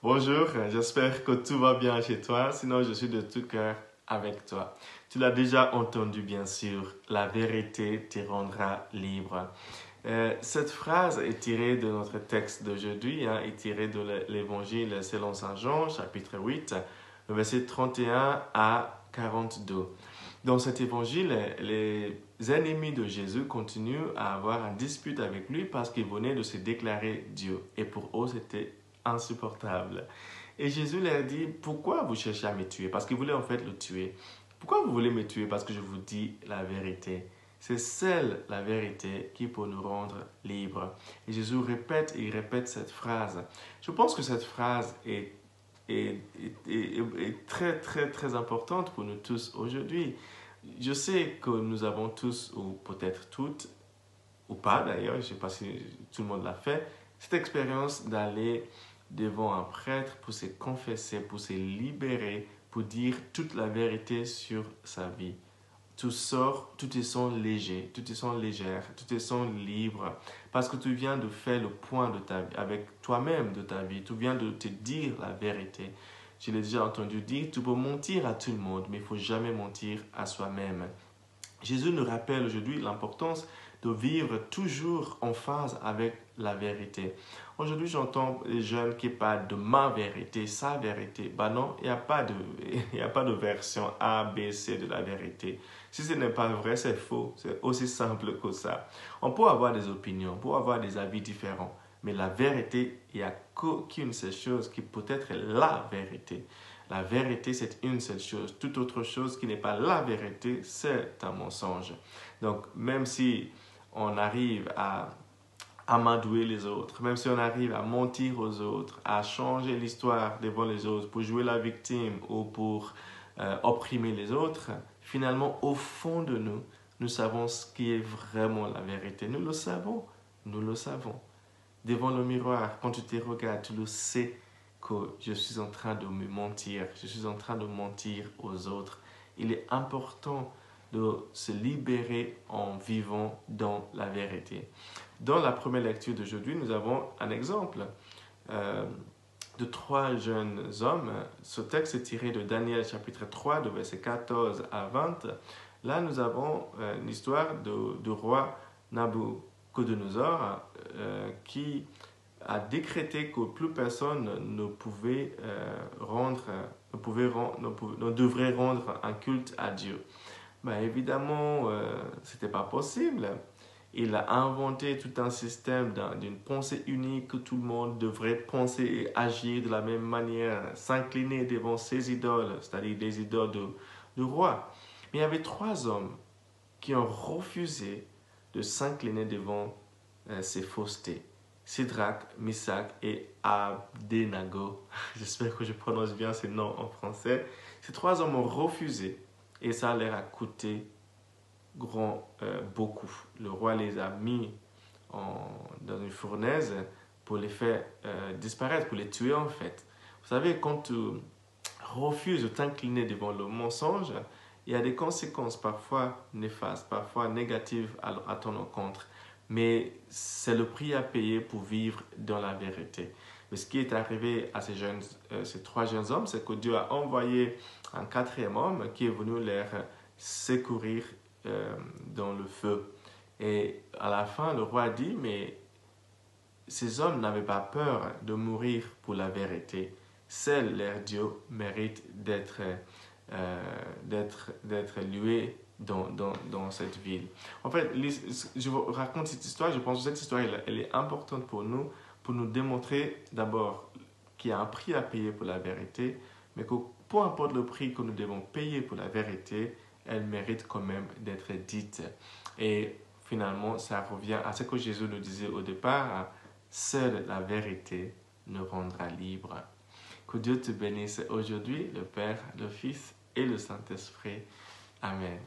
Bonjour, j'espère que tout va bien chez toi, sinon je suis de tout cœur avec toi. Tu l'as déjà entendu bien sûr, la vérité te rendra libre. Cette phrase est tirée de notre texte d'aujourd'hui, est tirée de l'évangile selon Saint Jean, chapitre 8, le verset 31 à 42. Dans cet évangile, les ennemis de Jésus continuent à avoir une dispute avec lui parce qu'il venait de se déclarer Dieu. Et pour eux, c'était insupportable. Et Jésus leur dit, pourquoi vous cherchez à me tuer? Parce qu'il voulait en fait le tuer. Pourquoi vous voulez me tuer? Parce que je vous dis la vérité. C'est seule la vérité qui peut nous rendre libres. Et Jésus répète et il répète cette phrase. Je pense que cette phrase est très, très, très importante pour nous tous aujourd'hui. Je sais que nous avons tous, ou peut-être toutes, ou pas d'ailleurs, je ne sais pas si tout le monde l'a fait, cette expérience d'aller devant un prêtre pour se confesser, pour se libérer, pour dire toute la vérité sur sa vie. Tu sors, tout te sent léger, tout te sent légère, tout te sent libre, parce que tu viens de faire le point de ta vie, avec toi-même de ta vie, tu viens de te dire la vérité. Je l'ai déjà entendu dire, tu peux mentir à tout le monde, mais il ne faut jamais mentir à soi-même. Jésus nous rappelle aujourd'hui l'importance de vivre toujours en phase avec la vérité. Aujourd'hui, j'entends les jeunes qui parlent de ma vérité, sa vérité. Ben non, il n'y a pas de version A, B, C de la vérité. Si ce n'est pas vrai, c'est faux. C'est aussi simple que ça. On peut avoir des opinions, on peut avoir des avis différents. Mais la vérité, il n'y a qu'une seule chose qui peut être la vérité. La vérité, c'est une seule chose. Toute autre chose qui n'est pas la vérité, c'est un mensonge. Donc, même si on arrive à amadouer les autres, même si on arrive à mentir aux autres, à changer l'histoire devant les autres pour jouer la victime ou pour opprimer les autres, finalement, au fond de nous, nous savons ce qui est vraiment la vérité. Nous le savons, nous le savons. Devant le miroir, quand tu te regardes, tu le sais que je suis en train de me mentir, je suis en train de mentir aux autres. Il est important de se libérer en vivant dans la vérité. Dans la première lecture d'aujourd'hui, nous avons un exemple de trois jeunes hommes. Ce texte est tiré de Daniel chapitre 3, de versets 14 à 20. Là, nous avons l'histoire du roi Nabucodonosor qui a décrété que plus personne ne pouvait ne devrait rendre un culte à Dieu. Ben, évidemment, ce n'était pas possible. Il a inventé tout un système d'une pensée unique que tout le monde devrait penser et agir de la même manière, s'incliner devant ses idoles, c'est-à-dire des idoles de roi. Mais il y avait trois hommes qui ont refusé de s'incliner devant ces faussetés. Sidrach, Meshach et Abednego. J'espère que je prononce bien ces noms en français. Ces trois hommes ont refusé et ça leur a coûté beaucoup. Le roi les a mis dans une fournaise pour les faire disparaître, pour les tuer en fait. Vous savez, quand tu refuses de t'incliner devant le mensonge, il y a des conséquences parfois néfastes, parfois négatives à ton encontre. Mais c'est le prix à payer pour vivre dans la vérité. Mais ce qui est arrivé à ces trois jeunes hommes, c'est que Dieu a envoyé un quatrième homme qui est venu les secourir dans le feu. Et à la fin, le roi dit, mais ces hommes n'avaient pas peur de mourir pour la vérité. Seul leur Dieu mérite d'être loué dans cette ville. En fait, je vous raconte cette histoire, je pense que cette histoire, elle est importante pour nous démontrer d'abord qu'il y a un prix à payer pour la vérité, mais que peu importe le prix que nous devons payer pour la vérité, elle mérite quand même d'être dite. Et finalement, ça revient à ce que Jésus nous disait au départ, seule la vérité nous rendra libre. Que Dieu te bénisse aujourd'hui, le Père, le Fils et le Saint-Esprit. Amen.